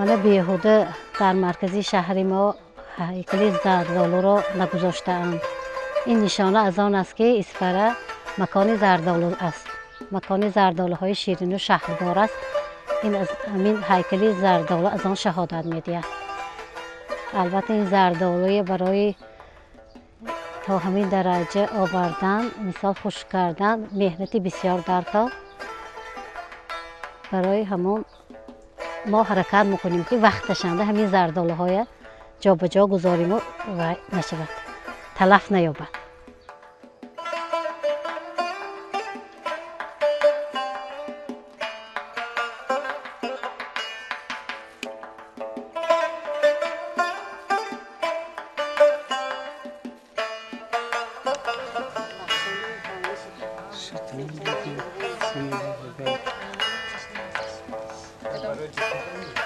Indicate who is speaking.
Speaker 1: من بیهوده در مرکزی شهر ما هیکل زردالو را نگذاشته‌ام. این نشانه از آن است که اسپره مکان زردالو است. مکان زردالوهای شیرین و شهردار است. این از همین هیکل زردالو از آن شهادت می‌دهد. البته این زردالوی برای تا همین درجه آوردن، مثال خشک کردن، محنت بسیار درکا برای همون ما حرکت میکنیم که وقتشنده همین زردالوهای جا به جا گذاریم و نشود، تلف نیابد.
Speaker 2: Thank you.